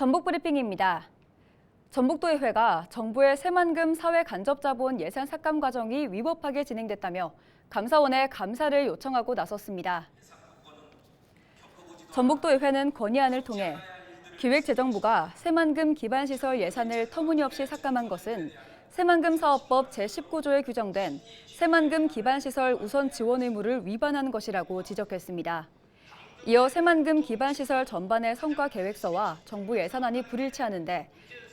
전북브리핑입니다. 전북도의회가 정부의 새만금 사회간접자본 예산 삭감 과정이 위법하게 진행됐다며 감사원에 감사를 요청하고 나섰습니다. 전북도의회는 건의안을 통해 기획재정부가 새만금 기반시설 예산을 터무니없이 삭감한 것은 새만금 사업법 제19조에 규정된 새만금 기반시설 우선 지원 의무를 위반한 것이라고 지적했습니다. 이어 새만금 기반시설 전반의 성과 계획서와 정부 예산안이 불일치하는데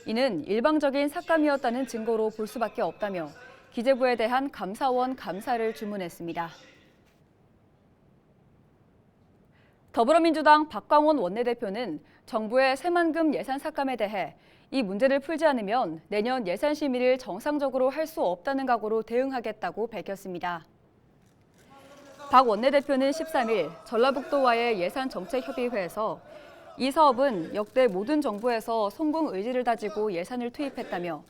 이는 일방적인 삭감이었다는 증거로 볼 수밖에 없다며 기재부에 대한 감사원 감사를 주문했습니다. 더불어민주당 박광원 원내대표는 정부의 새만금 예산 삭감에 대해 이 문제를 풀지 않으면 내년 예산 심의를 정상적으로 할 수 없다는 각오로 대응하겠다고 밝혔습니다. 박 원내대표는 13일 전라북도와의 예산정책협의회에서 이 사업은 역대 모든 정부에서 성공 의지를 다지고 예산을 투입했다며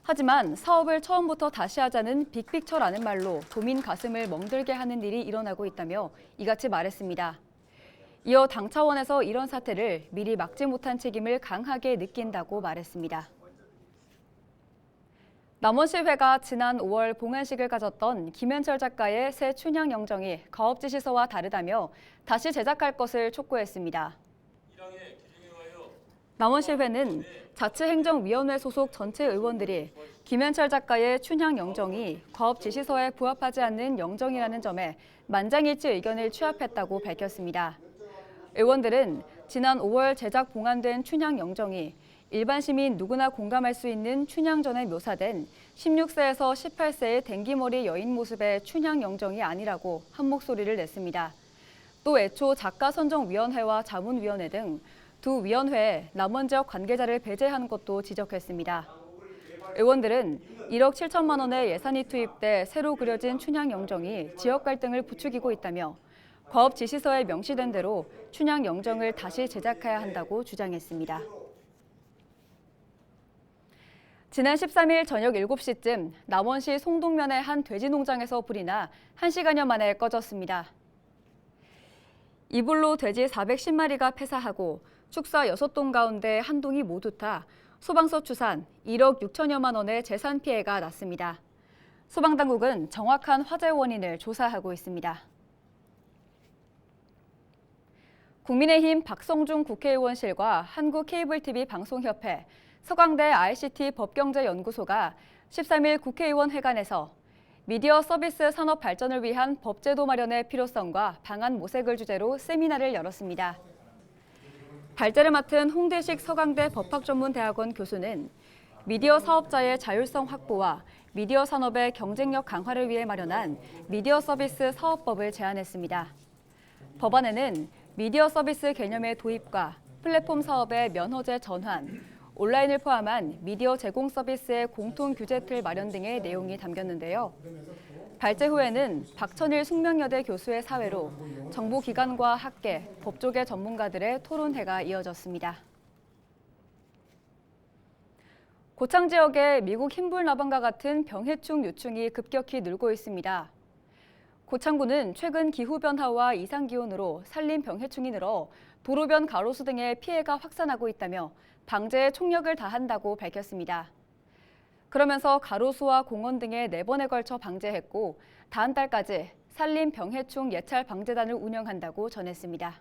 하지만 사업을 처음부터 다시 하자는 빅픽처라는 말로 도민 가슴을 멍들게 하는 일이 일어나고 있다며 이같이 말했습니다. 이어 당 차원에서 이런 사태를 미리 막지 못한 책임을 강하게 느낀다고 말했습니다. 남원시회가 지난 5월 봉안식을 가졌던 김현철 작가의 새 춘향 영정이 가업지시서와 다르다며 다시 제작할 것을 촉구했습니다. 남원시회는 자치행정위원회 소속 전체 의원들이 김현철 작가의 춘향 영정이 가업지시서에 부합하지 않는 영정이라는 점에 만장일치 의견을 취합했다고 밝혔습니다. 의원들은 지난 5월 제작 봉안된 춘향 영정이 일반 시민 누구나 공감할 수 있는 춘향전에 묘사된 16세에서 18세의 댕기머리 여인 모습의 춘향 영정이 아니라고 한 목소리를 냈습니다. 또 애초 작가선정위원회와 자문위원회 등 두 위원회에 남원 지역 관계자를 배제한 것도 지적했습니다. 의원들은 1억 7천만 원의 예산이 투입돼 새로 그려진 춘향 영정이 지역 갈등을 부추기고 있다며 과업 지시서에 명시된 대로 춘향 영정을 다시 제작해야 한다고 주장했습니다. 지난 13일 저녁 7시쯤 남원시 송동면의 한 돼지 농장에서 불이 나 1시간여 만에 꺼졌습니다. 이불로 돼지 410마리가 폐사하고 축사 6동 가운데 한 동이 모두 타 소방서 추산 1억 6천여만 원의 재산 피해가 났습니다. 소방당국은 정확한 화재 원인을 조사하고 있습니다. 국민의힘 박성중 국회의원실과 한국케이블TV 방송협회, 서강대 ICT 법경제연구소가 13일 국회의원 회관에서 미디어 서비스 산업 발전을 위한 법제도 마련의 필요성과 방안 모색을 주제로 세미나를 열었습니다. 발제를 맡은 홍대식 서강대 법학전문대학원 교수는 미디어 사업자의 자율성 확보와 미디어 산업의 경쟁력 강화를 위해 마련한 미디어 서비스 사업법을 제안했습니다. 법안에는 미디어 서비스 개념의 도입과 플랫폼 사업의 면허제 전환, 온라인을 포함한 미디어 제공 서비스의 공통 규제 틀 마련 등의 내용이 담겼는데요. 발제 후에는 박천일 숙명여대 교수의 사회로 정부 기관과 학계, 법조계 전문가들의 토론회가 이어졌습니다. 고창 지역에 미국 흰불나방과 같은 병해충 유충이 급격히 늘고 있습니다. 고창군은 최근 기후변화와 이상기온으로 산림 병해충이 늘어 도로변 가로수 등의 피해가 확산하고 있다며 방제에 총력을 다한다고 밝혔습니다. 그러면서 가로수와 공원 등에 4번에 걸쳐 방제했고 다음 달까지 산림 병해충 예찰 방제단을 운영한다고 전했습니다.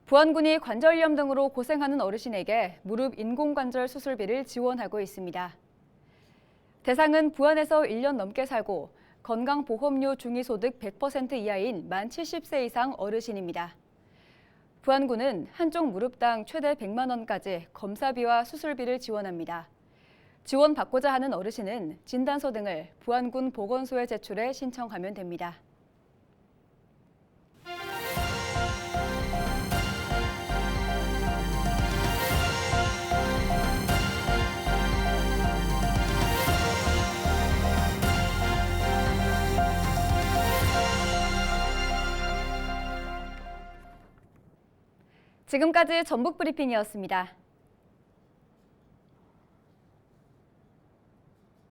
부안군이 관절염 등으로 고생하는 어르신에게 무릎 인공관절 수술비를 지원하고 있습니다. 대상은 부안에서 1년 넘게 살고 건강보험료 중위소득 100% 이하인 만 70세 이상 어르신입니다. 부안군은 한쪽 무릎당 최대 100만 원까지 검사비와 수술비를 지원합니다. 지원받고자 하는 어르신은 진단서 등을 부안군 보건소에 제출해 신청하면 됩니다. 지금까지 전북브리핑이었습니다.